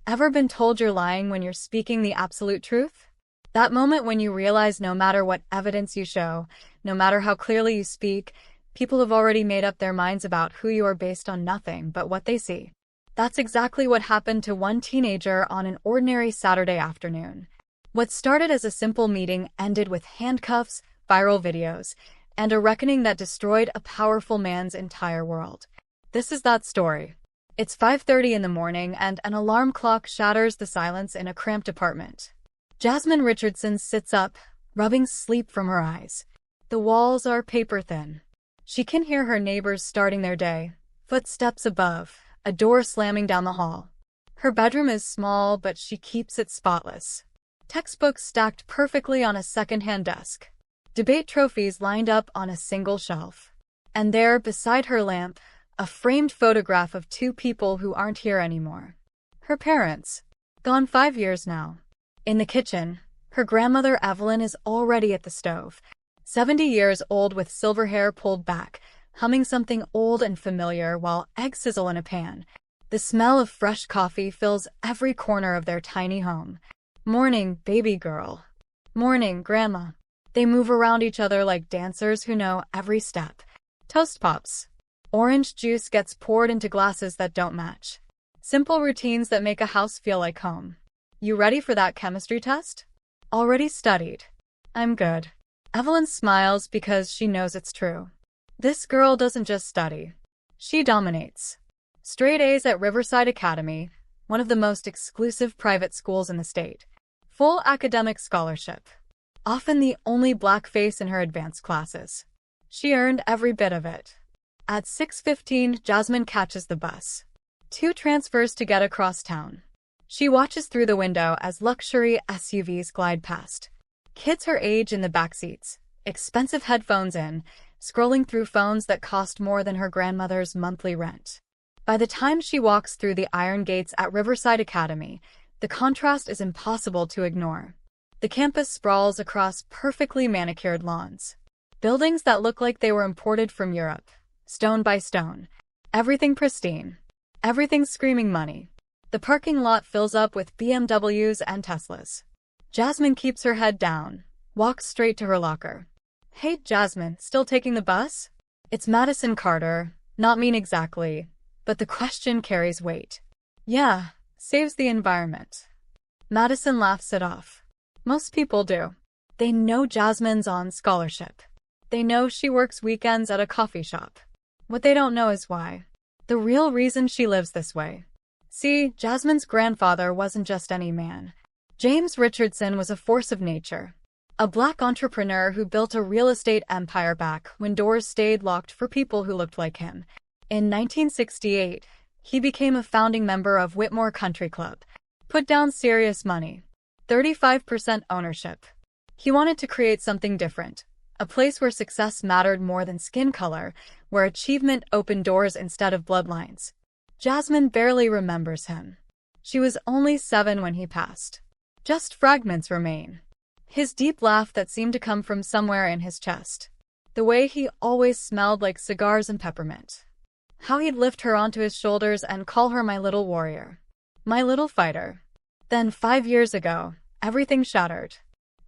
Ever been told you're lying when you're speaking the absolute truth? That moment when you realize no matter what evidence you show, no matter how clearly you speak, people have already made up their minds about who you are based on nothing but what they see. That's exactly what happened to one teenager on an ordinary Saturday afternoon. What started as a simple meeting ended with handcuffs, viral videos, and a reckoning that destroyed a powerful man's entire world. This is that story. It's 5:30 in the morning and an alarm clock shatters the silence in a cramped apartment. Jasmine Richardson sits up, rubbing sleep from her eyes. The walls are paper thin. She can hear her neighbors starting their day, footsteps above, a door slamming down the hall. Her bedroom is small, but she keeps it spotless. Textbooks stacked perfectly on a second-hand desk. Debate trophies lined up on a single shelf. And there, beside her lamp, a framed photograph of two people who aren't here anymore. Her parents. Gone 5 years now. In the kitchen, her grandmother Evelyn is already at the stove, 70 years old with silver hair pulled back, humming something old and familiar while eggs sizzle in a pan. The smell of fresh coffee fills every corner of their tiny home. Morning, baby girl. Morning, grandma. They move around each other like dancers who know every step. Toast pops. Orange juice gets poured into glasses that don't match. Simple routines that make a house feel like home. You ready for that chemistry test? Already studied. I'm good. Evelyn smiles because she knows it's true. This girl doesn't just study. She dominates. Straight A's at Riverside Academy, one of the most exclusive private schools in the state. Full academic scholarship. Often the only black face in her advanced classes. She earned every bit of it. At 6:15, Jasmine catches the bus. 2 transfers to get across town. She watches through the window as luxury SUVs glide past. Kids her age in the back seats, expensive headphones in, scrolling through phones that cost more than her grandmother's monthly rent. By the time she walks through the iron gates at Riverside Academy, the contrast is impossible to ignore. The campus sprawls across perfectly manicured lawns. Buildings that look like they were imported from Europe. Stone by stone. Everything pristine. Everything screaming money. The parking lot fills up with BMWs and Teslas. Jasmine keeps her head down, walks straight to her locker. Hey, Jasmine, still taking the bus? It's Madison Carter, not mean exactly, but the question carries weight. Yeah, saves the environment. Madison laughs it off. Most people do. They know Jasmine's on scholarship. They know she works weekends at a coffee shop. What they don't know is why. The real reason she lives this way. See, Jasmine's grandfather wasn't just any man. James Richardson was a force of nature. A black entrepreneur who built a real estate empire back when doors stayed locked for people who looked like him. In 1968, he became a founding member of Whitmore Country Club. Put down serious money. 35% ownership. He wanted to create something different. A place where success mattered more than skin color, where achievement opened doors instead of bloodlines. Jasmine barely remembers him. She was only 7 when he passed. Just fragments remain. His deep laugh that seemed to come from somewhere in his chest. The way he always smelled like cigars and peppermint. How he'd lift her onto his shoulders and call her my little warrior. My little fighter. Then 5 years ago, everything shattered.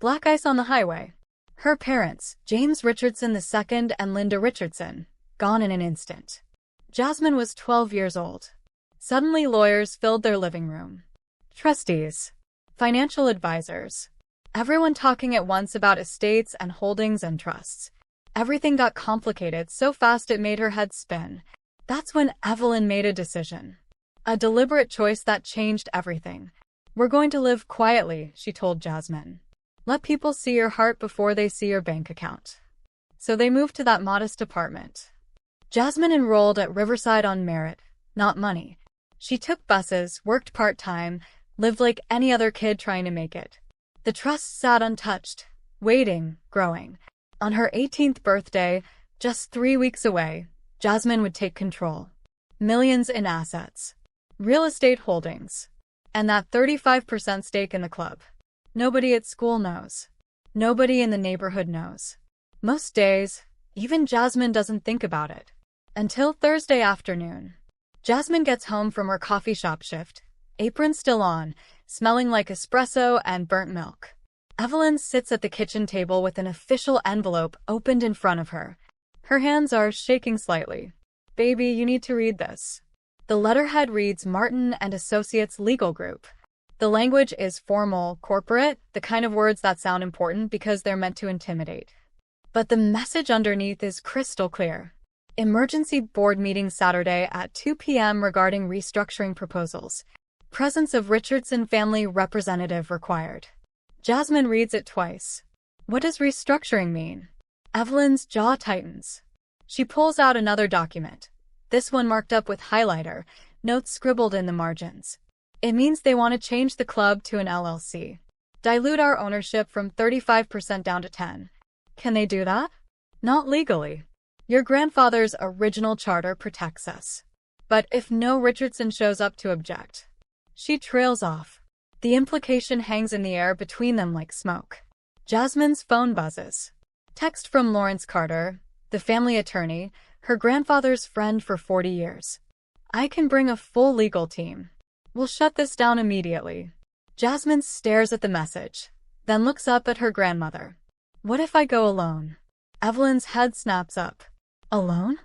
Black ice on the highway. Her parents, James Richardson II and Linda Richardson, gone in an instant. Jasmine was 12 years old. Suddenly lawyers filled their living room. Trustees. Financial advisors. Everyone talking at once about estates and holdings and trusts. Everything got complicated so fast it made her head spin. That's when Evelyn made a decision. A deliberate choice that changed everything. We're going to live quietly, she told Jasmine. Let people see your heart before they see your bank account. So they moved to that modest apartment. Jasmine enrolled at Riverside on merit, not money. She took buses, worked part-time, lived like any other kid trying to make it. The trust sat untouched, waiting, growing. On her 18th birthday, just 3 weeks away, Jasmine would take control. Millions in assets. Real estate holdings. And that 35% stake in the club. Nobody at school knows. Nobody in the neighborhood knows. Most days, even Jasmine doesn't think about it. Until Thursday afternoon. Jasmine gets home from her coffee shop shift, apron still on, smelling like espresso and burnt milk. Evelyn sits at the kitchen table with an official envelope opened in front of her. Her hands are shaking slightly. "Baby, you need to read this." The letterhead reads Martin and Associates Legal Group. The language is formal, corporate, the kind of words that sound important because they're meant to intimidate. But the message underneath is crystal clear. Emergency board meeting Saturday at 2 p.m. regarding restructuring proposals. Presence of Richardson family representative required. Jasmine reads it twice. What does restructuring mean? Evelyn's jaw tightens. She pulls out another document, this one marked up with highlighter, notes scribbled in the margins. It means they want to change the club to an LLC. Dilute our ownership from 35% down to 10%. Can they do that? Not legally. Your grandfather's original charter protects us. But if no Richardson shows up to object. She trails off. The implication hangs in the air between them like smoke. Jasmine's phone buzzes. Text from Lawrence Carter, the family attorney, her grandfather's friend for 40 years. "I can bring a full legal team. We'll shut this down immediately." Jasmine stares at the message, then looks up at her grandmother. "What if I go alone?" Evelyn's head snaps up. "Alone?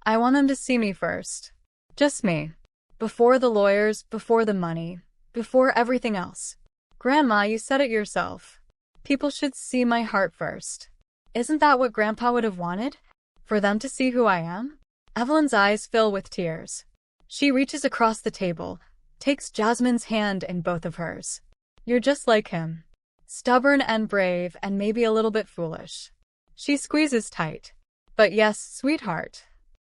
I want them to see me first. Just me. Before the lawyers, before the money, before everything else." "Grandma, you said it yourself. People should see my heart first. Isn't that what Grandpa would have wanted? For them to see who I am?" Evelyn's eyes fill with tears. She reaches across the table, takes Jasmine's hand in both of hers. "You're just like him. Stubborn and brave and maybe a little bit foolish." She squeezes tight. "But yes, sweetheart.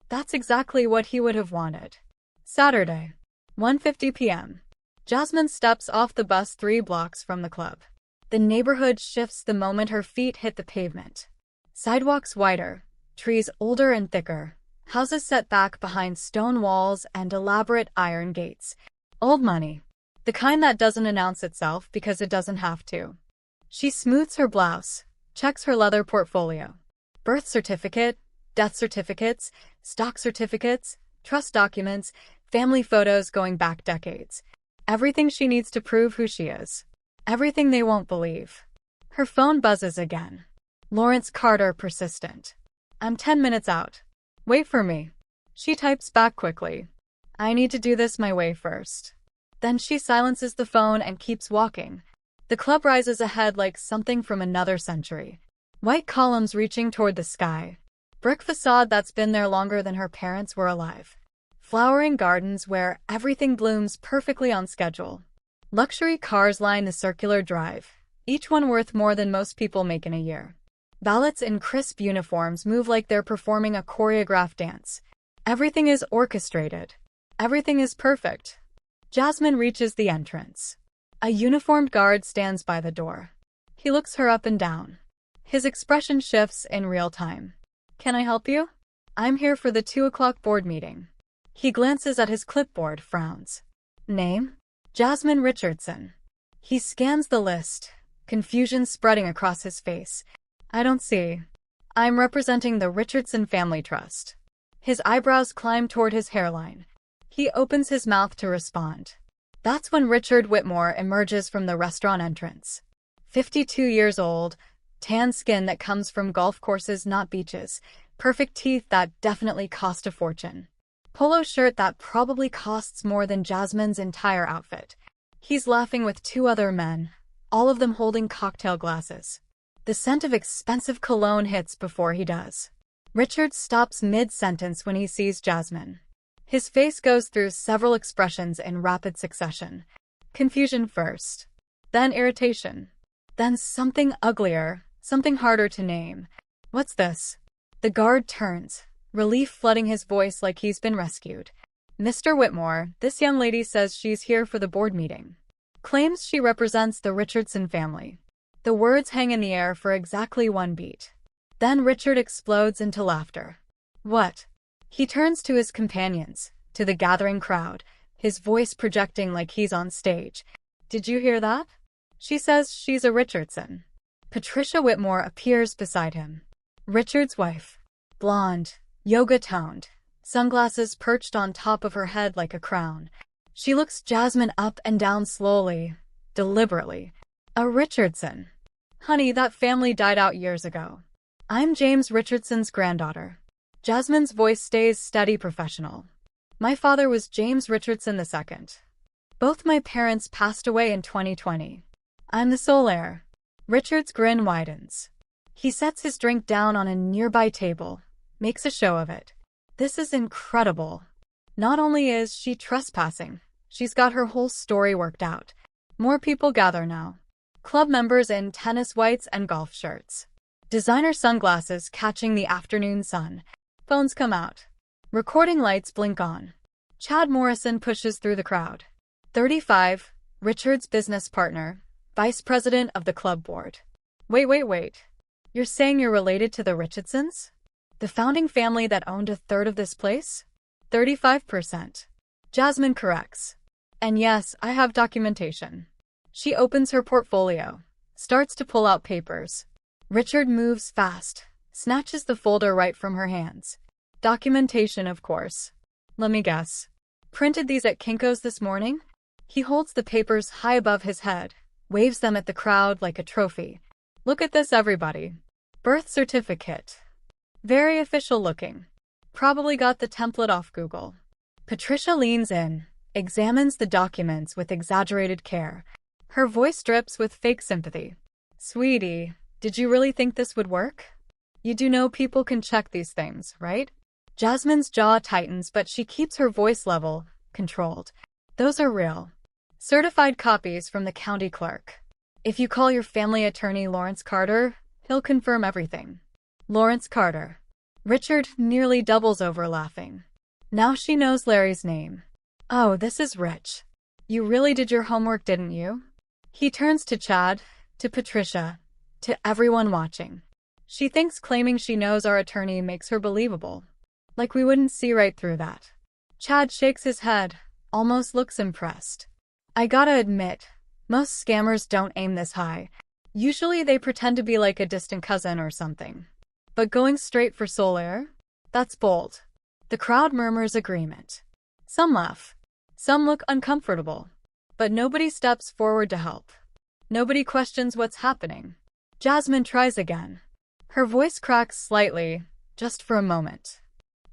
That's exactly what he would have wanted." Saturday, 1:50 p.m. Jasmine steps off the bus 3 blocks from the club. The neighborhood shifts the moment her feet hit the pavement. Sidewalks wider, trees older and thicker, houses set back behind stone walls and elaborate iron gates. Old money. The kind that doesn't announce itself because it doesn't have to. She smooths her blouse, checks her leather portfolio. Birth certificate, death certificates, stock certificates, trust documents, family photos going back decades. Everything she needs to prove who she is. Everything they won't believe. Her phone buzzes again. Lawrence Carter, persistent. "I'm 10 minutes out. Wait for me." She types back quickly. "I need to do this my way first." Then she silences the phone and keeps walking. The club rises ahead like something from another century. White columns reaching toward the sky. Brick facade that's been there longer than her parents were alive. Flowering gardens where everything blooms perfectly on schedule. Luxury cars line the circular drive, each one worth more than most people make in a year. Valets in crisp uniforms move like they're performing a choreographed dance. Everything is orchestrated. Everything is perfect. Jasmine reaches the entrance. A uniformed guard stands by the door. He looks her up and down. His expression shifts in real time. "Can I help you?" "I'm here for the 2 o'clock board meeting." He glances at his clipboard, frowns. "Name?" "Jasmine Richardson." He scans the list, confusion spreading across his face. "I don't see. I'm representing the Richardson Family Trust." His eyebrows climb toward his hairline. He opens his mouth to respond. That's when Richard Whitmore emerges from the restaurant entrance. 52 years old, tan skin that comes from golf courses, not beaches, perfect teeth that definitely cost a fortune. Polo shirt that probably costs more than Jasmine's entire outfit. He's laughing with 2 other men, all of them holding cocktail glasses. The scent of expensive cologne hits before he does. Richard stops mid-sentence when he sees Jasmine. His face goes through several expressions in rapid succession. Confusion first, then irritation, then something uglier, something harder to name. "What's this?" The guard turns, relief flooding his voice like he's been rescued. "Mr. Whitmore, this young lady says she's here for the board meeting. Claims she represents the Richardson family." The words hang in the air for exactly 1 beat. Then Richard explodes into laughter. "What?" He turns to his companions, to the gathering crowd, his voice projecting like he's on stage. "Did you hear that? She says she's a Richardson." Patricia Whitmore appears beside him. Richard's wife. Blonde, yoga-toned, sunglasses perched on top of her head like a crown. She looks Jasmine up and down slowly, deliberately. A Richardson. Honey, that family died out years ago. I'm James Richardson's granddaughter. Jasmine's voice stays steady professional. My father was James Richardson II. Both my parents passed away in 2020. I'm the sole heir. Richard's grin widens. He sets his drink down on a nearby table, makes a show of it. This is incredible. Not only is she trespassing, she's got her whole story worked out. More people gather now. Club members in tennis whites and golf shirts. Designer sunglasses catching the afternoon sun. Phones come out. Recording lights blink on. Chad Morrison pushes through the crowd. 35, Richard's business partner, vice president of the club board. Wait. You're saying you're related to the Richardsons? The founding family that owned a third of this place? 35%. Jasmine corrects. And yes, I have documentation. She opens her portfolio, starts to pull out papers. Richard moves fast, snatches the folder right from her hands. Documentation, of course. Let me guess. Printed these at Kinko's this morning? He holds the papers high above his head, waves them at the crowd like a trophy. Look at this, everybody. Birth certificate. Very official looking. Probably got the template off Google. Patricia leans in, examines the documents with exaggerated care. Her voice drips with fake sympathy. Sweetie, did you really think this would work? You do know people can check these things, right? Jasmine's jaw tightens, but she keeps her voice level, controlled. Those are real. Certified copies from the county clerk. If you call your family attorney Lawrence Carter, he'll confirm everything. Lawrence Carter. Richard nearly doubles over laughing. Now she knows Larry's name. Oh, this is rich. You really did your homework, didn't you? He turns to Chad, to Patricia, to everyone watching. She thinks claiming she knows our attorney makes her believable. Like we wouldn't see right through that. Chad shakes his head, almost looks impressed. I gotta admit, most scammers don't aim this high. Usually they pretend to be like a distant cousin or something. But going straight for sole heir? That's bold. The crowd murmurs agreement. Some laugh. Some look uncomfortable. But nobody steps forward to help. Nobody questions what's happening. Jasmine tries again. Her voice cracks slightly, just for a moment.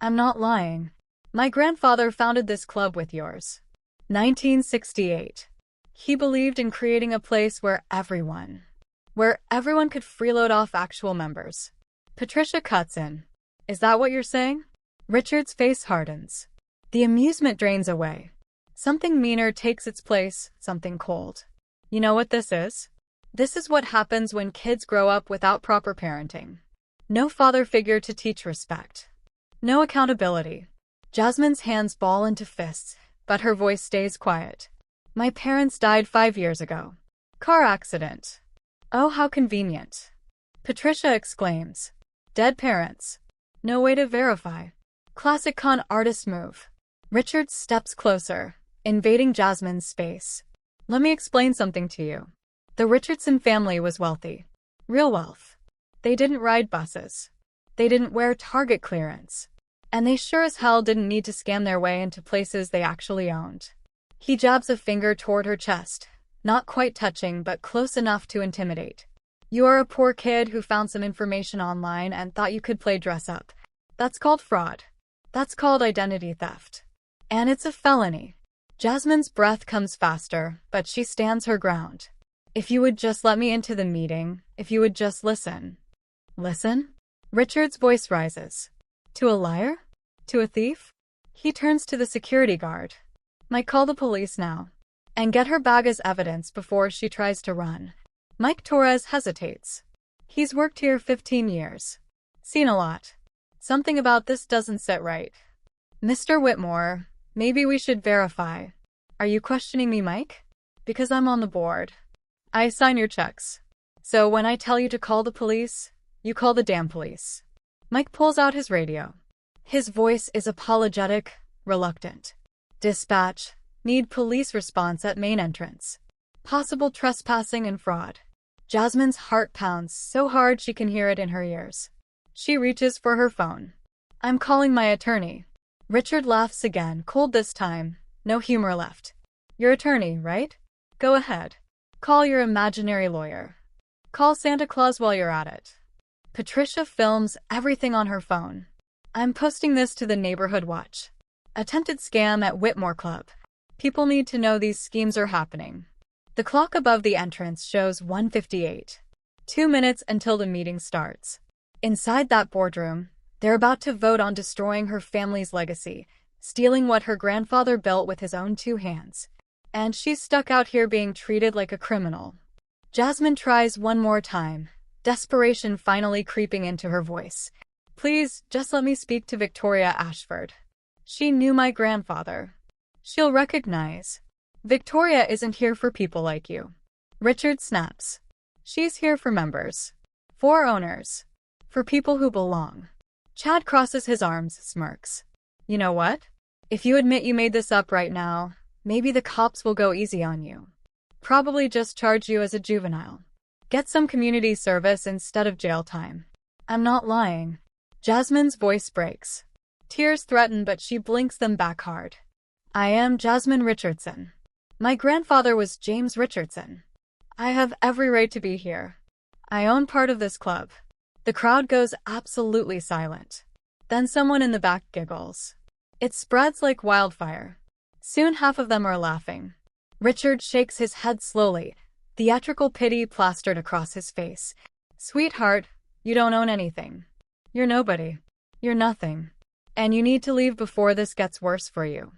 I'm not lying. My grandfather founded this club with yours. 1968. He believed in creating a place where everyone could freeload off actual members. Patricia cuts in. Is that what you're saying? Richard's face hardens. The amusement drains away. Something meaner takes its place, something cold. You know what this is? This is what happens when kids grow up without proper parenting. No father figure to teach respect. No accountability. Jasmine's hands ball into fists, but her voice stays quiet. My parents died 5 years ago. Car accident. Oh, how convenient. Patricia exclaims. Dead parents. No way to verify. Classic con artist move. Richard steps closer, invading Jasmine's space. Let me explain something to you. The Richardson family was wealthy. Real wealth. They didn't ride buses. They didn't wear Target clearance. And they sure as hell didn't need to scam their way into places they actually owned. He jabs a finger toward her chest, not quite touching but close enough to intimidate. You are a poor kid who found some information online and thought you could play dress up. That's called fraud. That's called identity theft. And it's a felony. Jasmine's breath comes faster, but she stands her ground. If you would just let me into the meeting, if you would just listen. Listen? Richard's voice rises. To a liar? To a thief? He turns to the security guard. Might call the police now. And get her bag as evidence before she tries to run. Mike Torres hesitates. He's worked here 15 years. Seen a lot. Something about this doesn't sit right. Mr. Whitmore, maybe we should verify. Are you questioning me, Mike? Because I'm on the board. I sign your checks. So when I tell you to call the police, you call the damn police. Mike pulls out his radio. His voice is apologetic, reluctant. Dispatch. Need police response at main entrance. Possible trespassing and fraud. Jasmine's heart pounds so hard she can hear it in her ears. She reaches for her phone. I'm calling my attorney. Richard laughs again, cold this time, No humor left. Your attorney, right? Go ahead. Call your imaginary lawyer. Call Santa Claus while you're at it. Patricia films everything on her phone. I'm posting this to the neighborhood watch. Attempted scam at Whitmore Club. People need to know these schemes are happening. The clock above the entrance shows 1:58. 2 minutes until the meeting starts. Inside that boardroom, they're about to vote on destroying her family's legacy, stealing what her grandfather built with his own 2 hands. And she's stuck out here being treated like a criminal. Jasmine tries one more time, desperation finally creeping into her voice. Please, just let me speak to Victoria Ashford. She knew my grandfather. She'll recognize. Victoria isn't here for people like you. Richard snaps. She's here for members. For owners. For people who belong. Chad crosses his arms, smirks. You know what? If you admit you made this up right now, maybe the cops will go easy on you. Probably just charge you as a juvenile. Get some community service instead of jail time. I'm not lying. Jasmine's voice breaks. Tears threaten, but she blinks them back hard. I am Jasmine Richardson. My grandfather was James Richardson. I have every right to be here. I own part of this club. The crowd goes absolutely silent. Then someone in the back giggles. It spreads like wildfire. Soon half of them are laughing. Richard shakes his head slowly, theatrical pity plastered across his face. Sweetheart, you don't own anything. You're nobody. You're nothing. And you need to leave before this gets worse for you.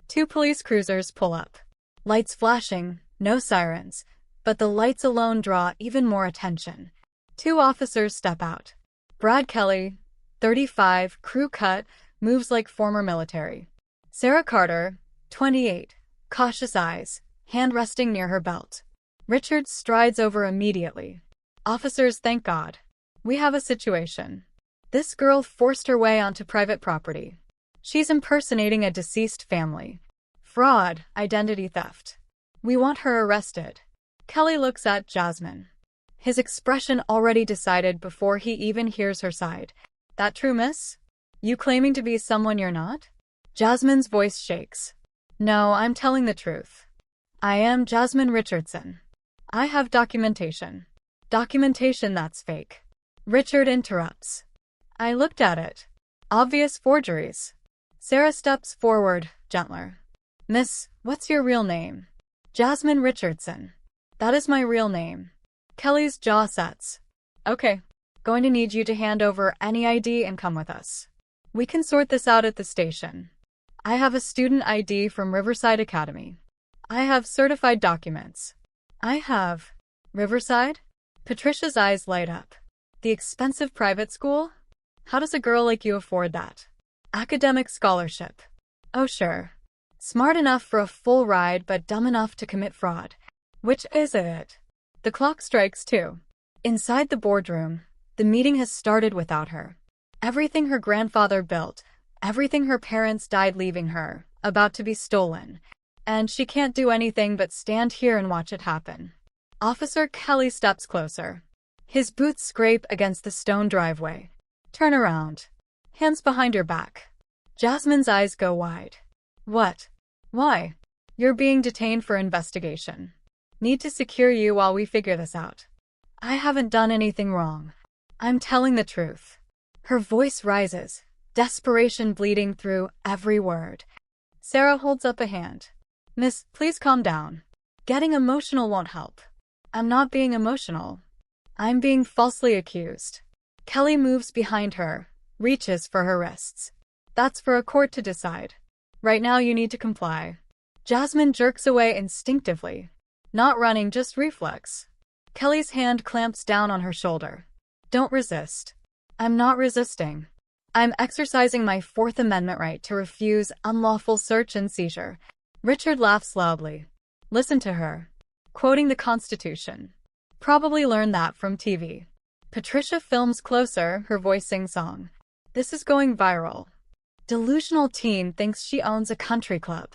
2 police cruisers pull up. Lights flashing, no sirens, but the lights alone draw even more attention. 2 officers step out. Brad Kelly, 35, crew cut, moves like former military. Sarah Carter, 28, cautious eyes, hand resting near her belt. Richard strides over immediately. Officers, thank God. We have a situation. This girl forced her way onto private property. She's impersonating a deceased family. Fraud, identity theft. We want her arrested. Kelly looks at Jasmine. His expression already decided before he even hears her side. That true, miss? You claiming to be someone you're not? Jasmine's voice shakes. No, I'm telling the truth. I am Jasmine Richardson. I have documentation. Documentation that's fake. Richard interrupts. I looked at it. Obvious forgeries. Sarah steps forward, gentler. Miss, what's your real name? Jasmine Richardson. That is my real name. Kelly's jaw sets. Okay. Going to need you to hand over any ID and come with us. We can sort this out at the station. I have a student ID from Riverside Academy. I have certified documents. I have. Riverside? Patricia's eyes light up. The expensive private school? How does a girl like you afford that? Academic scholarship. Oh sure. Smart enough for a full ride but dumb enough to commit fraud. Which is it? The clock strikes 2. Inside the boardroom, the meeting has started without her. Everything her grandfather built, everything her parents died leaving her, about to be stolen. And she can't do anything but stand here and watch it happen. Officer Kelly steps closer. His boots scrape against the stone driveway. Turn around. Hands behind your back. Jasmine's eyes go wide. What? Why? You're being detained for investigation. Need to secure you while we figure this out. I haven't done anything wrong. I'm telling the truth. Her voice rises, desperation bleeding through every word. Sarah holds up a hand. Miss, please calm down. Getting emotional won't help. I'm not being emotional. I'm being falsely accused. Kelly moves behind her, reaches for her wrists. That's for a court to decide. Right now you need to comply. Jasmine jerks away instinctively. Not running, just reflex. Kelly's hand clamps down on her shoulder. Don't resist. I'm not resisting. I'm exercising my Fourth Amendment right to refuse unlawful search and seizure. Richard laughs loudly. Listen to her. Quoting the Constitution. Probably learned that from TV. Patricia films closer, her voice sing-song. This is going viral. Delusional teen thinks she owns a country club.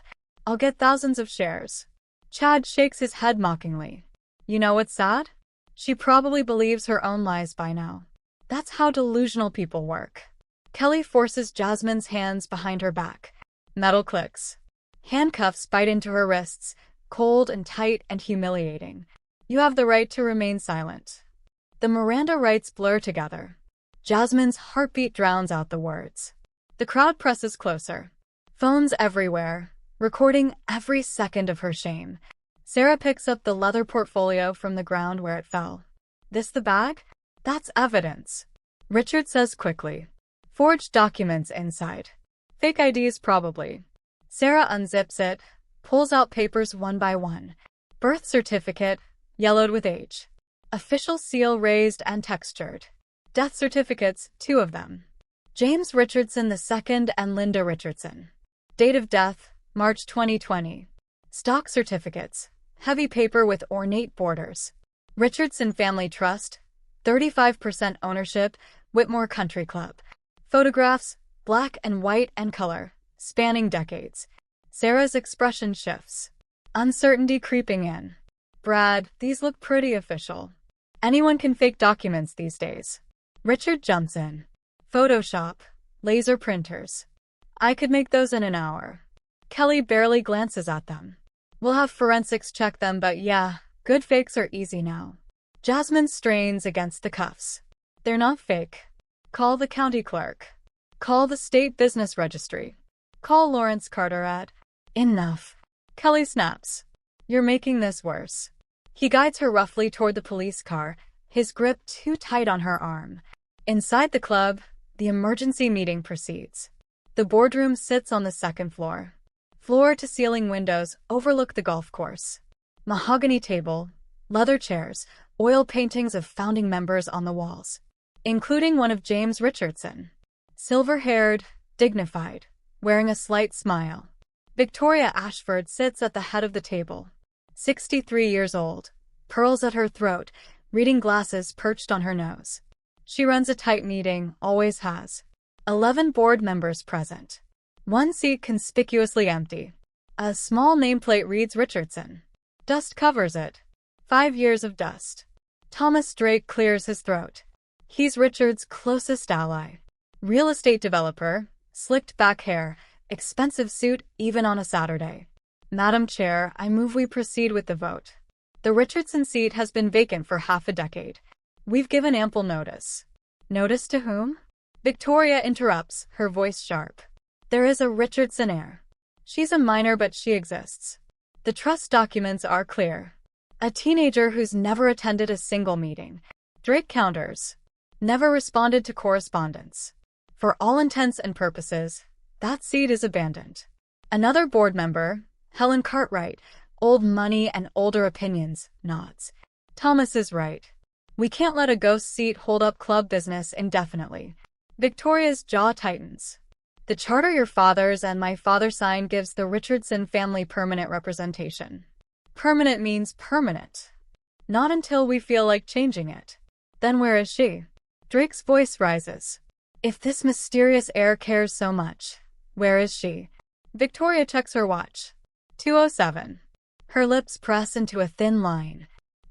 I'll get thousands of shares. Chad shakes his head mockingly. You know what's sad? She probably believes her own lies by now. That's how delusional people work. Kelly forces Jasmine's hands behind her back. Metal clicks. Handcuffs bite into her wrists, cold and tight and humiliating. You have the right to remain silent. The Miranda rights blur together. Jasmine's heartbeat drowns out the words. The crowd presses closer. Phones everywhere, recording every second of her shame. Sarah picks up the leather portfolio from the ground where it fell. This the bag? That's evidence. Richard says quickly. Forged documents inside. Fake IDs probably. Sarah unzips it, pulls out papers one by one. Birth certificate, yellowed with age. Official seal raised and textured. Death certificates, 2 of them. James Richardson II and Linda Richardson. Date of death, March 2020. Stock certificates, heavy paper with ornate borders. Richardson Family Trust, 35% ownership, Whitmore Country Club. Photographs, black and white and color, spanning decades. Sarah's expression shifts. Uncertainty creeping in. Brad, these look pretty official. Anyone can fake documents these days. Richard jumps in. Photoshop, laser printers. I could make those in an hour. Kelly barely glances at them. We'll have forensics check them, but yeah, good fakes are easy now. Jasmine strains against the cuffs. They're not fake. Call the county clerk. Call the state business registry. Call Lawrence Carteret. Enough. Kelly snaps. You're making this worse. He guides her roughly toward the police car, his grip too tight on her arm. Inside the club, the emergency meeting proceeds. The boardroom sits on the second floor. Floor-to-ceiling windows overlook the golf course. Mahogany table, leather chairs, oil paintings of founding members on the walls, including one of James Richardson. Silver-haired, dignified, wearing a slight smile. Victoria Ashford sits at the head of the table. 63 years old, pearls at her throat, reading glasses perched on her nose. She runs a tight meeting, always has. 11 board members present. One seat conspicuously empty. A small nameplate reads Richardson. Dust covers it. 5 years of dust. Thomas Drake clears his throat. He's Richard's closest ally. Real estate developer, slicked back hair, expensive suit even on a Saturday. Madam Chair, I move we proceed with the vote. The Richardson seat has been vacant for half a decade. We've given ample notice. Notice to whom? Victoria interrupts, her voice sharp. There is a Richardson heir. She's a minor, but she exists. The trust documents are clear. A teenager who's never attended a single meeting. Drake counters. Never responded to correspondence. For all intents and purposes, that seat is abandoned. Another board member, Helen Cartwright, old money and older opinions, nods. Thomas is right. We can't let a ghost seat hold up club business indefinitely. Victoria's jaw tightens. The charter your father's and my father signed gives the Richardson family permanent representation. Permanent means permanent. Not until we feel like changing it. Then where is she? Drake's voice rises. If this mysterious heir cares so much, where is she? Victoria checks her watch. 2:07. Her lips press into a thin line.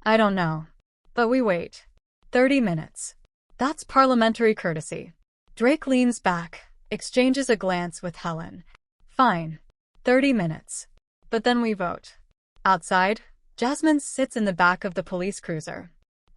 I don't know. But we wait. 30 minutes. That's parliamentary courtesy. Drake leans back, exchanges a glance with Helen. Fine. 30 minutes. But then we vote. Outside, Jasmine sits in the back of the police cruiser.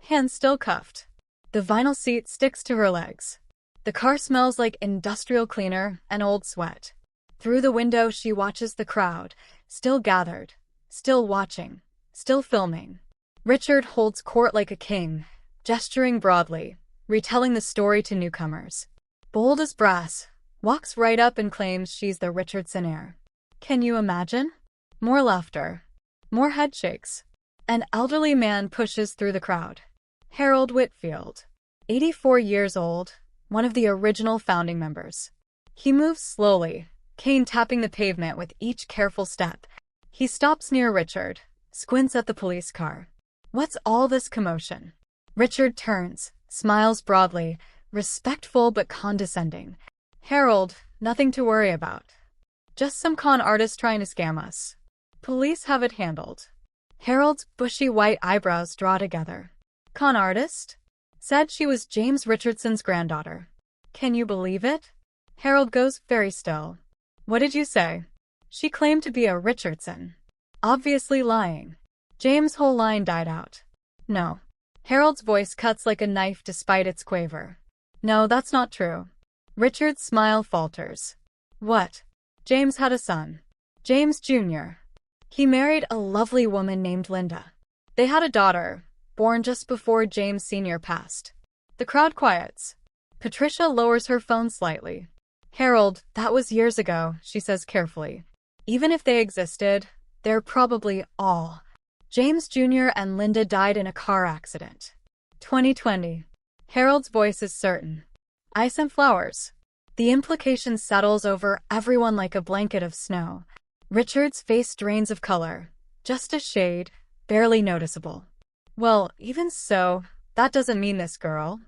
Hands still cuffed. The vinyl seat sticks to her legs. The car smells like industrial cleaner and old sweat. Through the window she watches the crowd, still gathered, still watching, still filming. Richard holds court like a king, gesturing broadly, retelling the story to newcomers. Bold as brass, walks right up and claims she's the Richardson heir. Can you imagine? More laughter. More headshakes. An elderly man pushes through the crowd. Harold Whitfield. 84 years old, one of the original founding members. He moves slowly, cane tapping the pavement with each careful step. He stops near Richard, squints at the police car. What's all this commotion? Richard turns, smiles broadly, respectful but condescending. Harold, nothing to worry about. Just some con artist trying to scam us. Police have it handled. Harold's bushy white eyebrows draw together. Con artist? Said she was James Richardson's granddaughter. Can you believe it? Harold goes very still. What did you say? She claimed to be a Richardson. Obviously lying. James' whole line died out. No. Harold's voice cuts like a knife despite its quaver. No, that's not true. Richard's smile falters. What? James had a son. James Jr. He married a lovely woman named Linda. They had a daughter, born just before James Sr. passed. The crowd quiets. Patricia lowers her phone slightly. Harold, that was years ago, she says carefully. Even if they existed, they're probably all. James Jr. and Linda died in a car accident. 2020. Harold's voice is certain. I sent flowers. The implication settles over everyone like a blanket of snow. Richard's face drains of color. Just a shade, barely noticeable. Well, even so, that doesn't mean this girl.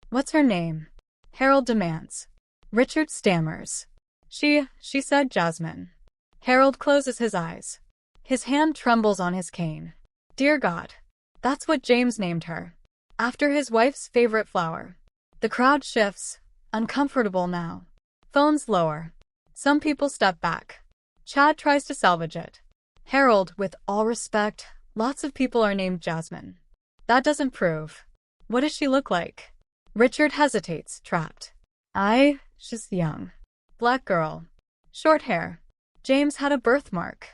What's her name? Harold demands. Richard stammers. She said Jasmine. Harold closes his eyes. His hand trembles on his cane. Dear God. That's what James named her. After his wife's favorite flower. The crowd shifts, uncomfortable now. Phones lower. Some people step back. Chad tries to salvage it. Harold, with all respect, lots of people are named Jasmine. That doesn't prove. What does she look like? Richard hesitates, trapped. She's young. Black girl. Short hair. James had a birthmark.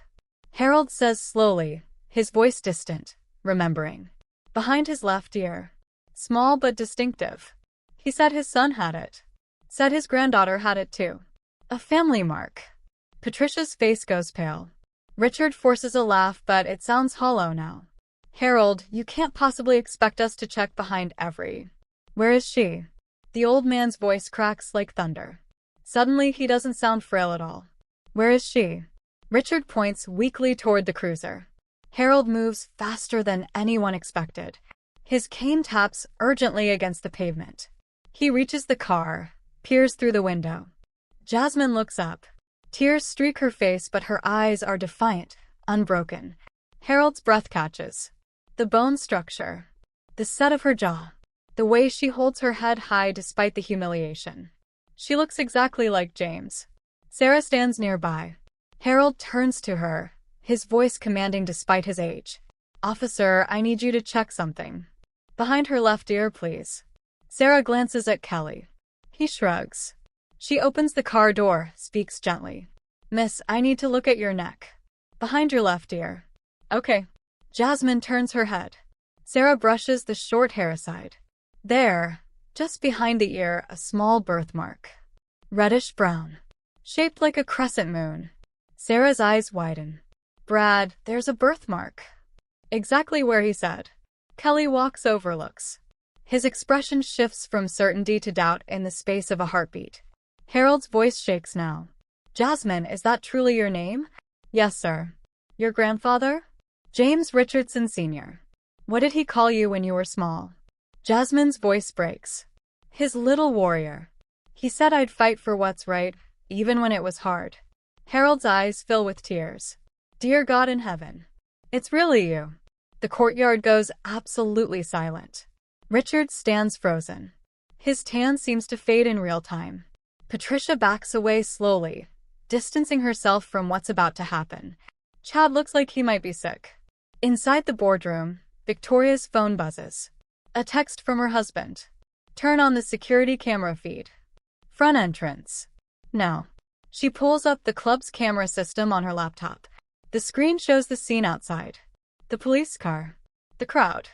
Harold says slowly, his voice distant, remembering. Behind his left ear. Small but distinctive. He said his son had it. Said his granddaughter had it too. A family mark. Patricia's face goes pale. Richard forces a laugh, but it sounds hollow now. Harold, you can't possibly expect us to check behind every. Where is she? The old man's voice cracks like thunder. Suddenly, he doesn't sound frail at all. Where is she? Richard points weakly toward the cruiser. Harold moves faster than anyone expected. His cane taps urgently against the pavement. He reaches the car, peers through the window. Jasmine looks up. Tears streak her face, but her eyes are defiant, unbroken. Harold's breath catches. The bone structure. The set of her jaw. The way she holds her head high despite the humiliation. She looks exactly like James. Sarah stands nearby. Harold turns to her, his voice commanding despite his age. Officer, I need you to check something. Behind her left ear, please. Sarah glances at Kelly. He shrugs. She opens the car door, speaks gently. Miss, I need to look at your neck. Behind your left ear. Okay. Jasmine turns her head. Sarah brushes the short hair aside. There, just behind the ear, a small birthmark. Reddish-brown. Shaped like a crescent moon. Sarah's eyes widen. Brad, there's a birthmark. Exactly where he said. Kelly walks over, looks. His expression shifts from certainty to doubt in the space of a heartbeat. Harold's voice shakes now. Jasmine, is that truly your name? Yes, sir. Your grandfather? James Richardson Sr. What did he call you when you were small? Jasmine's voice breaks. His little warrior. He said I'd fight for what's right, even when it was hard. Harold's eyes fill with tears. Dear God in heaven. It's really you. The courtyard goes absolutely silent. Richard stands frozen. His tan seems to fade in real time. Patricia backs away slowly, distancing herself from what's about to happen. Chad looks like he might be sick. Inside the boardroom, Victoria's phone buzzes. A text from her husband. Turn on the security camera feed. Front entrance. No. She pulls up the club's camera system on her laptop. The screen shows the scene outside. The police car. The crowd.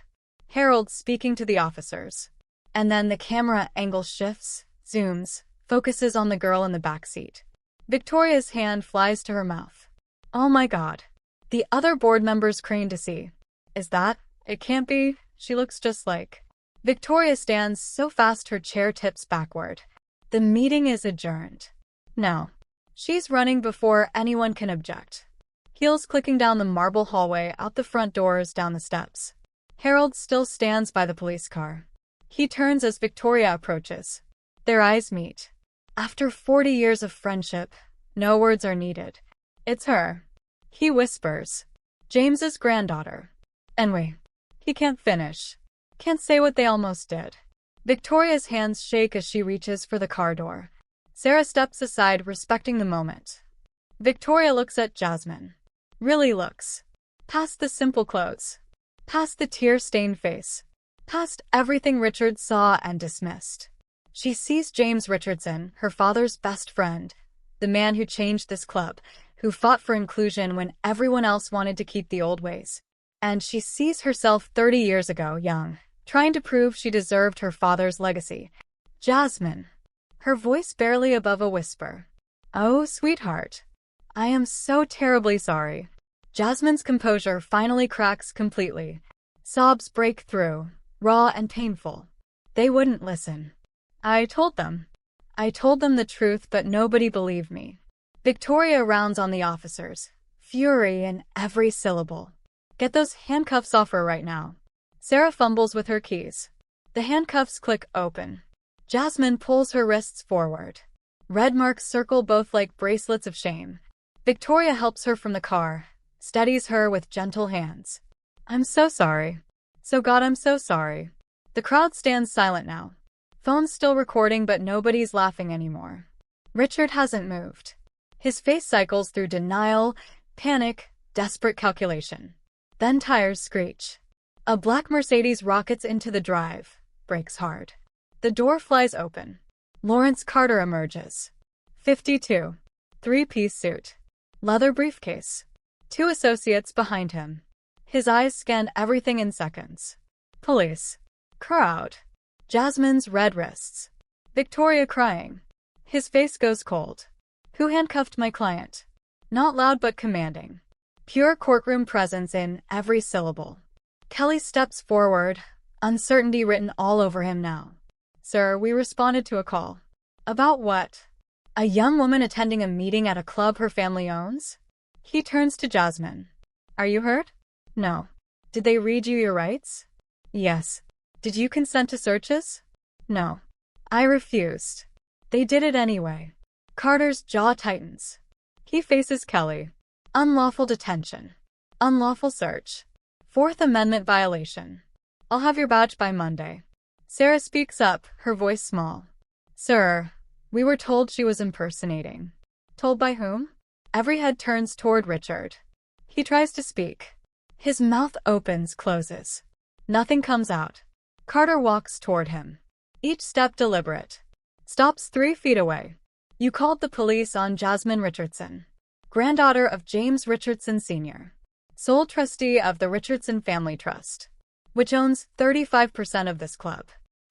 Harold speaking to the officers. And then the camera angle shifts, zooms, focuses on the girl in the back seat. Victoria's hand flies to her mouth. Oh my God. The other board members crane to see. Is that? It can't be. She looks just like. Victoria stands so fast her chair tips backward. The meeting is adjourned. No. She's running before anyone can object. Heels clicking down the marble hallway, out the front doors, down the steps. Harold still stands by the police car. He turns as Victoria approaches. Their eyes meet. After 40 years of friendship, no words are needed. It's her. He whispers. James's granddaughter. Anyway. He can't finish. Can't say what they almost did. Victoria's hands shake as she reaches for the car door. Sarah steps aside, respecting the moment. Victoria looks at Jasmine. Really looks. Past the simple clothes. Past the tear-stained face. Past everything Richard saw and dismissed. She sees James Richardson, her father's best friend, the man who changed this club, who fought for inclusion when everyone else wanted to keep the old ways. And she sees herself 30 years ago, young, trying to prove she deserved her father's legacy. Jasmine. Her voice barely above a whisper. Oh, sweetheart. I am so terribly sorry. Jasmine's composure finally cracks completely. Sobs break through, raw and painful. They wouldn't listen. I told them the truth, but nobody believed me. Victoria rounds on the officers, fury in every syllable. Get those handcuffs off her right now. Sarah fumbles with her keys. The handcuffs click open. Jasmine pulls her wrists forward. Red marks circle both like bracelets of shame. Victoria helps her from the car, steadies her with gentle hands. I'm so sorry. So God, I'm so sorry. The crowd stands silent now. Phone's still recording, but nobody's laughing anymore. Richard hasn't moved. His face cycles through denial, panic, desperate calculation. Then tires screech. A black Mercedes rockets into the drive, brakes hard. The door flies open. Lawrence Carter emerges. 52. Three-piece suit. Leather briefcase. Two associates behind him. His eyes scan everything in seconds. Police. Crowd. Jasmine's red wrists. Victoria crying. His face goes cold. Who handcuffed my client? Not loud but commanding. Pure courtroom presence in every syllable. Kelly steps forward, uncertainty written all over him now. Sir, we responded to a call. About what? A young woman attending a meeting at a club her family owns? He turns to Jasmine. Are you hurt? No. Did they read you your rights? Yes. Did you consent to searches? No. I refused. They did it anyway. Carter's jaw tightens. He faces Kelly. Unlawful detention. Unlawful search. Fourth Amendment violation. I'll have your badge by Monday. Sarah speaks up, her voice small. Sir, we were told she was impersonating. Told by whom? Every head turns toward Richard. He tries to speak. His mouth opens, closes. Nothing comes out. Carter walks toward him. Each step deliberate. Stops 3 feet away. You called the police on Jasmine Richardson, granddaughter of James Richardson Sr., sole trustee of the Richardson Family Trust, which owns 35% of this club.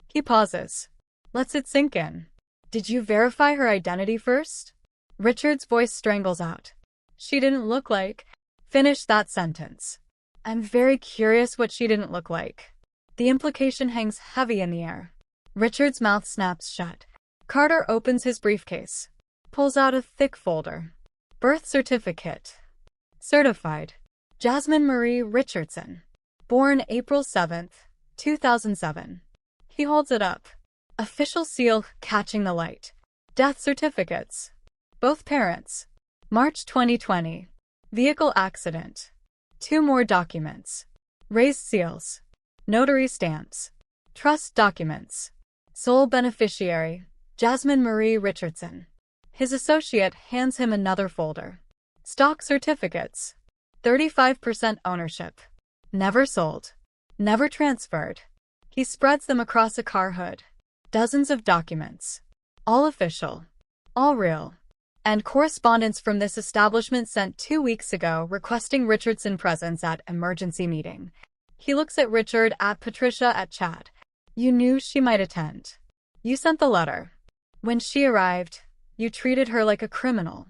He pauses. Lets it sink in. Did you verify her identity first? Richard's voice strangles out. She didn't look like... Finish that sentence. I'm very curious what she didn't look like. The implication hangs heavy in the air. Richard's mouth snaps shut. Carter opens his briefcase. Pulls out a thick folder. Birth certificate. Certified. Jasmine Marie Richardson. Born April 7th, 2007. He holds it up. Official seal catching the light. Death certificates. Both parents. March 2020. Vehicle accident. 2 more documents. Raised seals. Notary stamps. Trust documents. Sole beneficiary, Jasmine Marie Richardson. His associate hands him another folder. Stock certificates. 35% ownership. Never sold. Never transferred. He spreads them across a car hood. Dozens of documents. All official. All real. And correspondence from this establishment sent 2 weeks ago requesting Richardson presence at emergency meeting. He looks at Richard, at Patricia, at Chad. You knew she might attend. You sent the letter. When she arrived, you treated her like a criminal.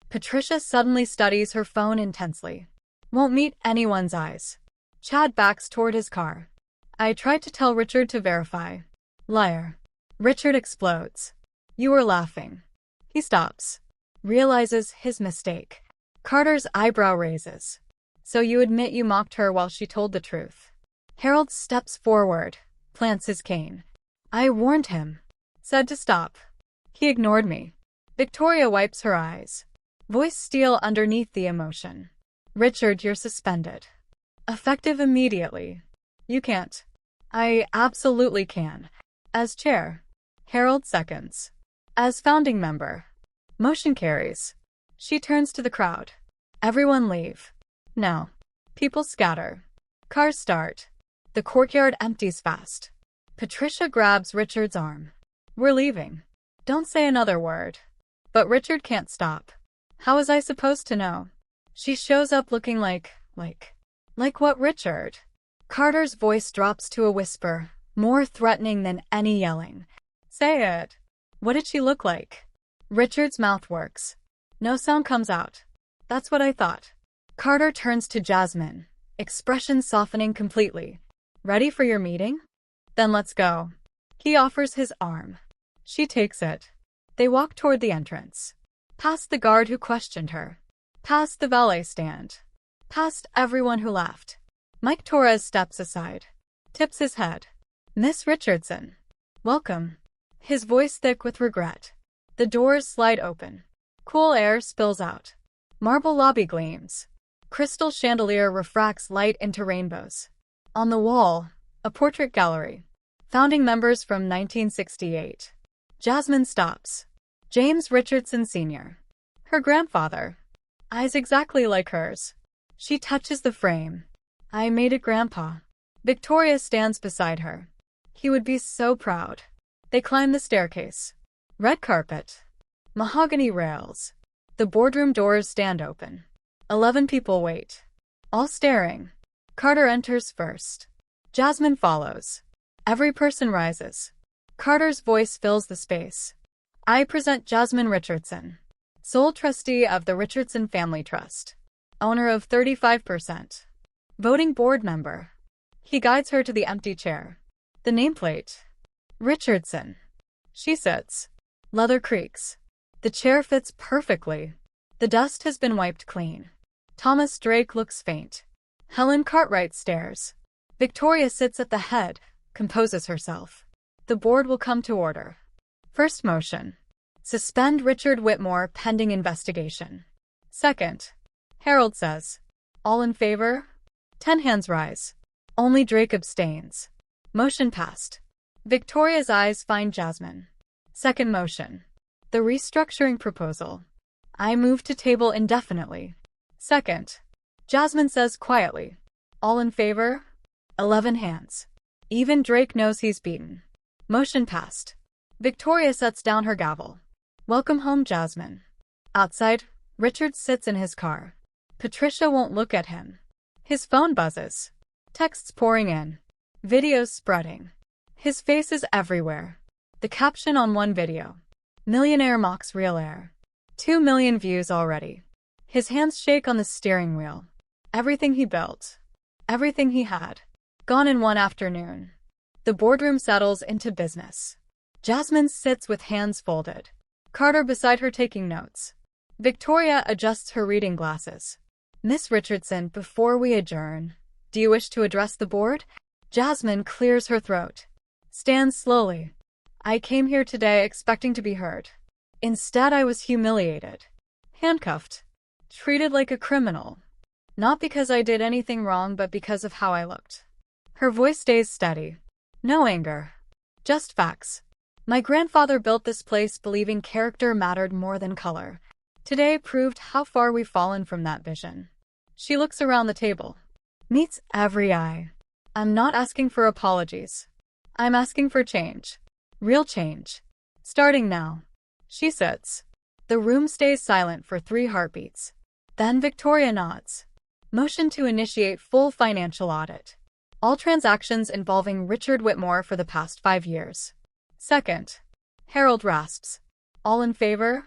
Patricia suddenly studies her phone intensely. Won't meet anyone's eyes. Chad backs toward his car. I tried to tell Richard to verify. Liar. Richard explodes. You were laughing. He stops. Realizes his mistake. Carter's eyebrow raises. So you admit you mocked her while she told the truth. Harold steps forward, plants his cane. I warned him. Said to stop. He ignored me. Victoria wipes her eyes. Voice steel underneath the emotion. Richard, you're suspended. Effective immediately. You can't. I absolutely can. As chair. Harold seconds. As founding member. Motion carries. She turns to the crowd. Everyone leave. No. People scatter. Cars start. The courtyard empties fast. Patricia grabs Richard's arm. We're leaving. Don't say another word. But Richard can't stop. How was I supposed to know? She shows up looking like what, Richard? Carter's voice drops to a whisper, more threatening than any yelling. Say it. What did she look like? Richard's mouth works. No sound comes out. That's what I thought. Carter turns to Jasmine, expression softening completely. Ready for your meeting? Then let's go. He offers his arm. She takes it. They walk toward the entrance. Past the guard who questioned her. Past the valet stand. Past everyone who laughed. Mike Torres steps aside. Tips his head. Miss Richardson. Welcome. His voice thick with regret. The doors slide open. Cool air spills out. Marble lobby gleams. Crystal chandelier refracts light into rainbows. On the wall, a portrait gallery. Founding members from 1968. Jasmine stops. James Richardson Sr. Her grandfather. Eyes exactly like hers. She touches the frame. I made it, Grandpa. Victoria stands beside her. He would be so proud. They climb the staircase. Red carpet. Mahogany rails. The boardroom doors stand open. 11 people wait. All staring. Carter enters first. Jasmine follows. Every person rises. Carter's voice fills the space. I present Jasmine Richardson, sole trustee of the Richardson Family Trust, owner of 35%, voting board member. He guides her to the empty chair. The nameplate. Richardson. She sits. Leather creaks. The chair fits perfectly. The dust has been wiped clean. Thomas Drake looks faint. Helen Cartwright stares. Victoria sits at the head, composes herself. The board will come to order. First motion. Suspend Richard Whitmore pending investigation. Second. Harold says. All in favor? 10 hands rise. Only Drake abstains. Motion passed. Victoria's eyes find Jasmine. Second motion. The restructuring proposal. I move to table indefinitely. Second. Jasmine says quietly. All in favor? 11 hands. Even Drake knows he's beaten. Motion passed. Victoria sets down her gavel. Welcome home, Jasmine. Outside, Richard sits in his car. Patricia won't look at him. His phone buzzes. Texts pouring in. Videos spreading. His face is everywhere. The caption on one video. Millionaire mocks real air. 2 million views already. His hands shake on the steering wheel. Everything he built. Everything he had. Gone in one afternoon. The boardroom settles into business. Jasmine sits with hands folded. Carter beside her taking notes. Victoria adjusts her reading glasses. Miss Richardson, before we adjourn, do you wish to address the board? Jasmine clears her throat. Stands slowly. I came here today expecting to be heard. Instead, I was humiliated. Handcuffed. Treated like a criminal. Not because I did anything wrong, but because of how I looked. Her voice stays steady. No anger. Just facts. My grandfather built this place believing character mattered more than color. Today proved how far we've fallen from that vision. She looks around the table. Meets every eye. I'm not asking for apologies. I'm asking for change. Real change. Starting now. She sits. The room stays silent for 3 heartbeats. Then Victoria nods. Motion to initiate full financial audit. All transactions involving Richard Whitmore for the past 5 years. Second. Harold rasps. All in favor?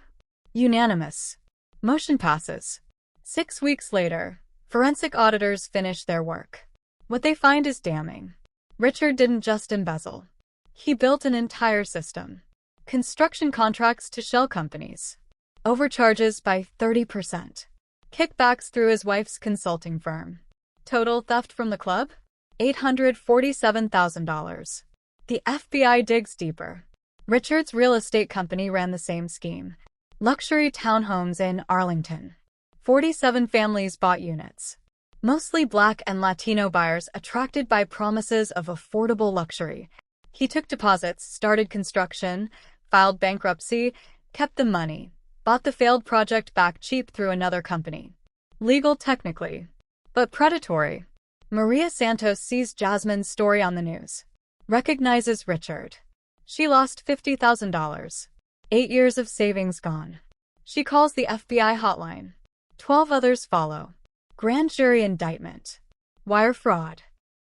Unanimous. Motion passes. 6 weeks later, forensic auditors finish their work. What they find is damning. Richard didn't just embezzle. He built an entire system. Construction contracts to shell companies. Overcharges by 30%. Kickbacks through his wife's consulting firm. Total theft from the club? $847,000. The FBI digs deeper. Richard's real estate company ran the same scheme. Luxury townhomes in Arlington. 47 families bought units. Mostly Black and Latino buyers attracted by promises of affordable luxury. He took deposits, started construction, filed bankruptcy, kept the money, Bought the failed project back cheap through another company. Legal technically, but predatory. Maria Santos sees Jasmine's story on the news. Recognizes Richard. She lost $50,000. 8 years of savings gone. She calls the FBI hotline. 12 others follow. Grand jury indictment. Wire fraud.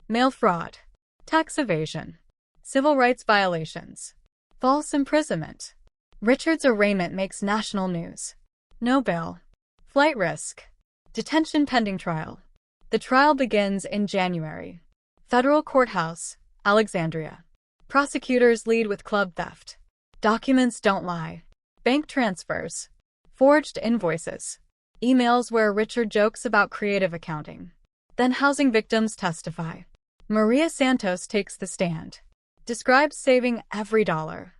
Mail fraud. Tax evasion. Civil rights violations. False imprisonment. Richard's arraignment makes national news. No bail. Flight risk. Detention pending trial. The trial begins in January. Federal Courthouse, Alexandria. Prosecutors lead with club theft. Documents don't lie. Bank transfers. Forged invoices. Emails where Richard jokes about creative accounting. Then housing victims testify. Maria Santos takes the stand. Describes saving every dollar.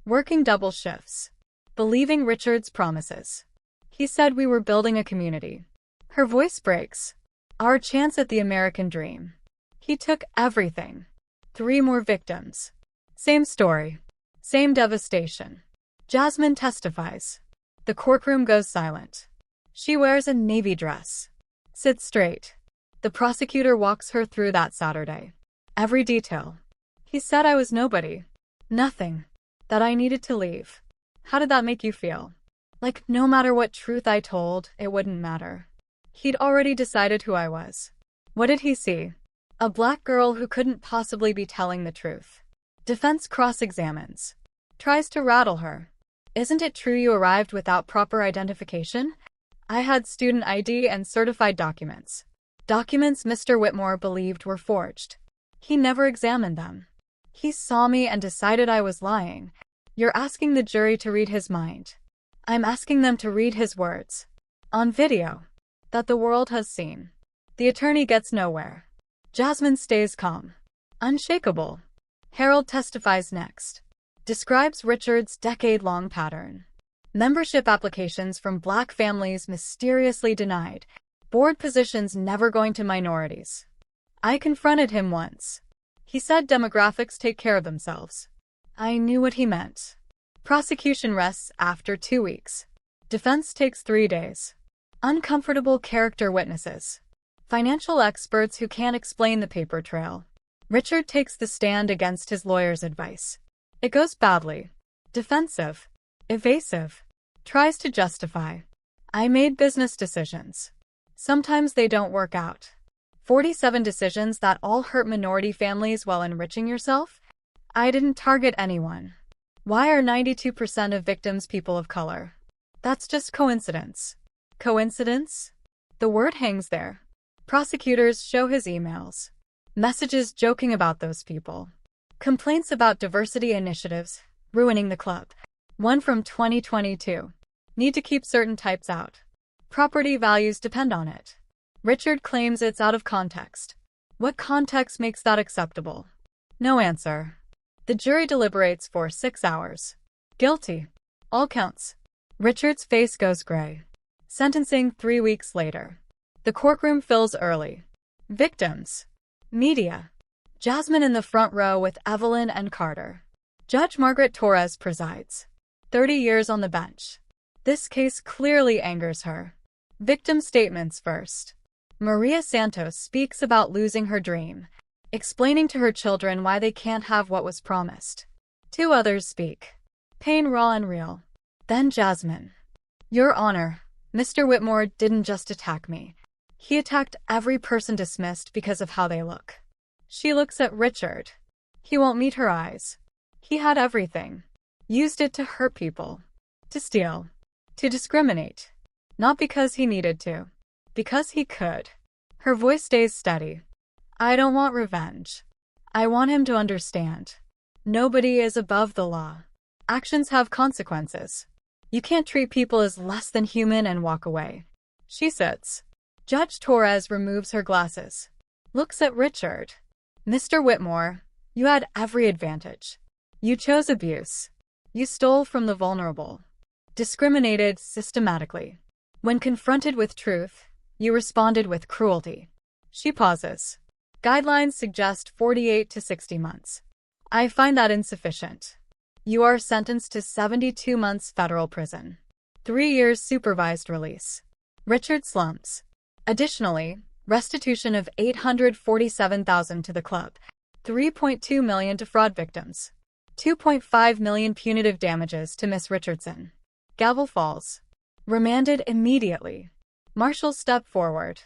Working double shifts. Believing Richard's promises. He said we were building a community. Her voice breaks. Our chance at the American dream. He took everything. 3 more victims. Same story. Same devastation. Jasmine testifies. The courtroom goes silent. She wears a navy dress. Sits straight. The prosecutor walks her through that Saturday. Every detail. He said I was nobody. Nothing. That I needed to leave. How did that make you feel? Like no matter what truth I told, it wouldn't matter. He'd already decided who I was. What did he see? A black girl who couldn't possibly be telling the truth. Defense cross-examines. Tries to rattle her. Isn't it true you arrived without proper identification? I had student ID and certified documents. Documents Mr. Whitmore believed were forged. He never examined them. He saw me and decided I was lying. You're asking the jury to read his mind. I'm asking them to read his words. On video. That the world has seen. The attorney gets nowhere. Jasmine stays calm. Unshakable. Harold testifies next. Describes Richard's decade-long pattern. Membership applications from black families mysteriously denied. Board positions never going to minorities. I confronted him once. He said demographics take care of themselves. I knew what he meant. Prosecution rests after 2 weeks. Defense takes 3 days. Uncomfortable character witnesses. Financial experts who can't explain the paper trail. Richard takes the stand against his lawyer's advice. It goes badly. Defensive. Evasive. Tries to justify. I made business decisions. Sometimes they don't work out. 47 decisions that all hurt minority families while enriching yourself? I didn't target anyone. Why are 92% of victims people of color? That's just coincidence. Coincidence? The word hangs there. Prosecutors show his emails. Messages joking about those people. Complaints about diversity initiatives, ruining the club. One from 2022. Need to keep certain types out. Property values depend on it. Richard claims it's out of context. What context makes that acceptable? No answer. The jury deliberates for 6 hours. Guilty. All counts. Richard's face goes gray. Sentencing 3 weeks later. The courtroom fills early. Victims. Media. Jasmine in the front row with Evelyn and Carter. Judge Margaret Torres presides. 30 years on the bench. This case clearly angers her. Victim statements first. Maria Santos speaks about losing her dream, explaining to her children why they can't have what was promised. 2 others speak. Pain raw and real. Then Jasmine. Your Honor, Mr. Whitmore didn't just attack me. He attacked every person dismissed because of how they look. She looks at Richard. He won't meet her eyes. He had everything. Used it to hurt people. To steal. To discriminate. Not because he needed to. Because he could. Her voice stays steady. I don't want revenge. I want him to understand. Nobody is above the law. Actions have consequences. You can't treat people as less than human and walk away. She sits. Judge Torres removes her glasses. Looks at Richard. Mr. Whitmore, you had every advantage. You chose abuse. You stole from the vulnerable. Discriminated systematically. When confronted with truth, you responded with cruelty. She pauses. Guidelines suggest 48 to 60 months. I find that insufficient. You are sentenced to 72 months federal prison. 3 years supervised release. Richard slumps. Additionally, restitution of $847,000 to the club, $3.2 million to fraud victims, $2.5 million punitive damages to Miss Richardson. Gavel falls. Remanded immediately. Marshals step forward.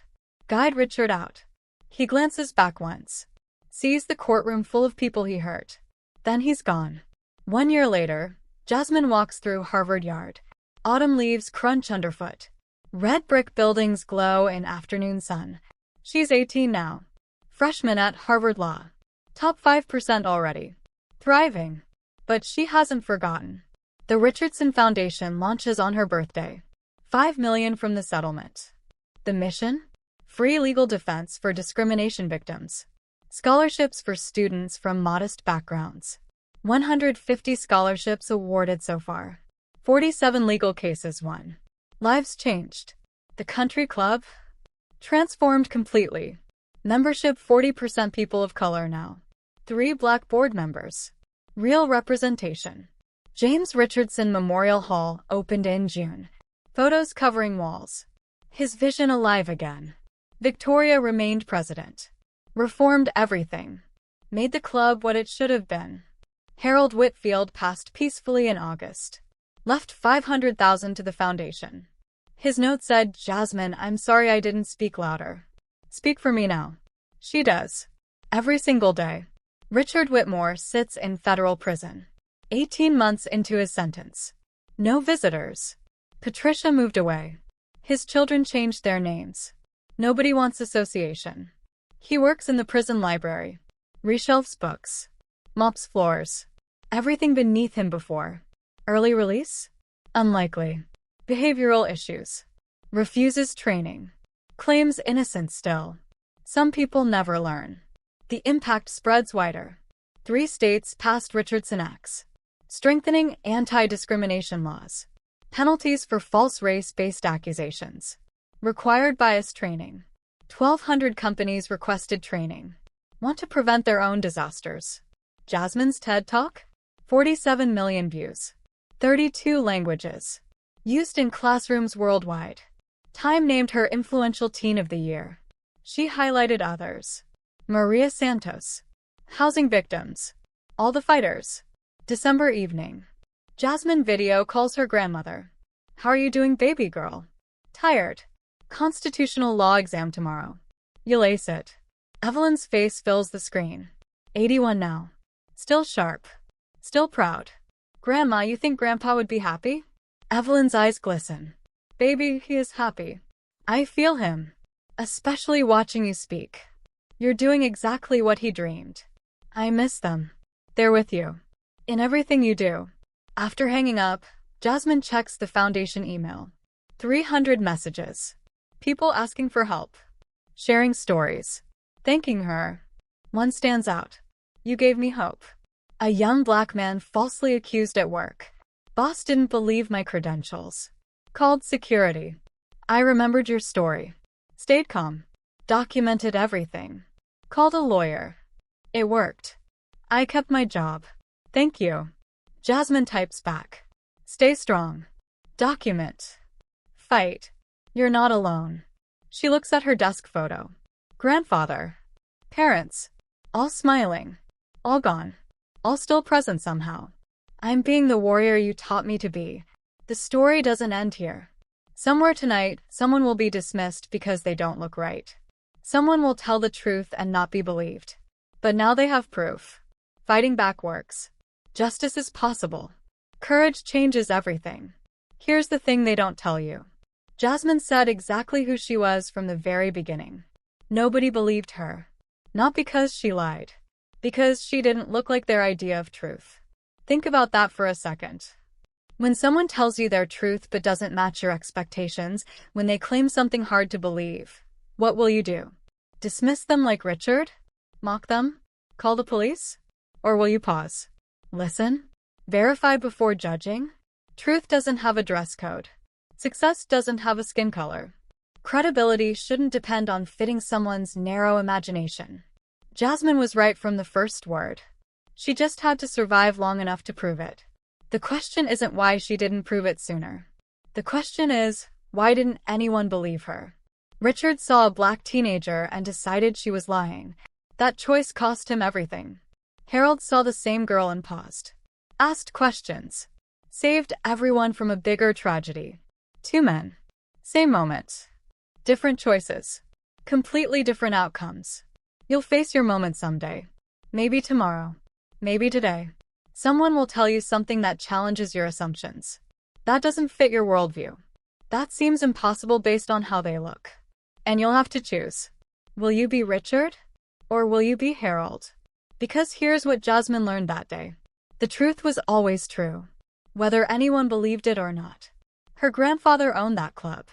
Guide Richard out. He glances back once. Sees the courtroom full of people he hurt. Then he's gone. 1 year later, Jasmine walks through Harvard Yard. Autumn leaves crunch underfoot. Red brick buildings glow in afternoon sun. She's 18 now. Freshman at Harvard Law. Top 5% already. Thriving. But she hasn't forgotten. The Richardson Foundation launches on her birthday. $5 million from the settlement. The mission? Free legal defense for discrimination victims. Scholarships for students from modest backgrounds. 150 scholarships awarded so far. 47 legal cases won. Lives changed. The country club? Transformed completely. Membership 40% people of color now. 3 Black board members. Real representation. James Richardson Memorial Hall opened in June. Photos covering walls. His vision alive again. Victoria remained president. Reformed everything. Made the club what it should have been. Harold Whitfield passed peacefully in August. Left $500,000 to the foundation. His note said, "Jasmine, I'm sorry I didn't speak louder. Speak for me now." She does. Every single day. Richard Whitmore sits in federal prison. 18 months into his sentence. No visitors. Patricia moved away. His children changed their names. Nobody wants association. He works in the prison library. Reshelves books. Mops floors. Everything beneath him before. Early release? Unlikely. Behavioral issues. Refuses training. Claims innocence still. Some people never learn. The impact spreads wider. 3 states passed Richardson Acts. Strengthening anti-discrimination laws. Penalties for false race-based accusations. Required bias training. 1,200 companies requested training. Want to prevent their own disasters. Jasmine's TED Talk? 47 million views. 32 languages. Used in classrooms worldwide. Time named her Influential Teen of the Year. She highlighted others. Maria Santos. Housing victims. All the fighters. December evening. Jasmine video calls her grandmother. "How are you doing, baby girl?" "Tired. Constitutional law exam tomorrow." "You'll ace it." Evelyn's face fills the screen. 81 now. Still sharp. Still proud. "Grandma, you think Grandpa would be happy?" Evelyn's eyes glisten. "Baby, he is happy. I feel him. Especially watching you speak. You're doing exactly what he dreamed. I miss them. They're with you. In everything you do." After hanging up, Jasmine checks the foundation email. 300 messages. People asking for help. Sharing stories. Thanking her. One stands out. "You gave me hope." A young Black man falsely accused at work. "Boss didn't believe my credentials. Called security. I remembered your story. Stayed calm. Documented everything. Called a lawyer. It worked. I kept my job. Thank you." Jasmine types back. "Stay strong. Document. Fight. You're not alone." She looks at her desk photo. Grandfather. Parents. All smiling. All gone. All still present somehow. "I'm being the warrior you taught me to be." The story doesn't end here. Somewhere tonight, someone will be dismissed because they don't look right. Someone will tell the truth and not be believed. But now they have proof. Fighting back works. Justice is possible. Courage changes everything. Here's the thing they don't tell you. Jasmine said exactly who she was from the very beginning. Nobody believed her. Not because she lied. Because she didn't look like their idea of truth. Think about that for a second. When someone tells you their truth but doesn't match your expectations, when they claim something hard to believe, what will you do? Dismiss them like Richard? Mock them? Call the police? Or will you pause? Listen? Verify before judging? Truth doesn't have a dress code. Success doesn't have a skin color. Credibility shouldn't depend on fitting someone's narrow imagination. Jasmine was right from the first word. She just had to survive long enough to prove it. The question isn't why she didn't prove it sooner. The question is, why didn't anyone believe her? Richard saw a black teenager and decided she was lying. That choice cost him everything. Harold saw the same girl and paused. Asked questions. Saved everyone from a bigger tragedy. Two men. Same moment. Different choices. Completely different outcomes. You'll face your moment someday. Maybe tomorrow. Maybe today. Someone will tell you something that challenges your assumptions. That doesn't fit your worldview. That seems impossible based on how they look. And you'll have to choose. Will you be Richard? Or will you be Harold? Because here's what Jasmine learned that day. The truth was always true, whether anyone believed it or not. Her grandfather owned that club.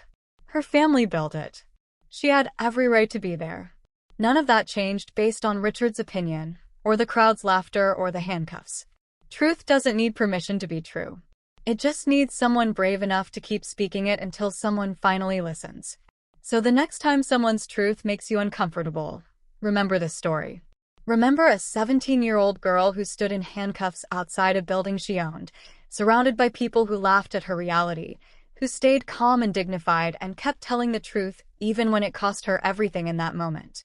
Her family built it. She had every right to be there. None of that changed based on Richard's opinion, or the crowd's laughter, or the handcuffs. Truth doesn't need permission to be true. It just needs someone brave enough to keep speaking it until someone finally listens. So the next time someone's truth makes you uncomfortable, remember this story. Remember a 17-year-old girl who stood in handcuffs outside a building she owned, surrounded by people who laughed at her reality, who stayed calm and dignified and kept telling the truth even when it cost her everything in that moment.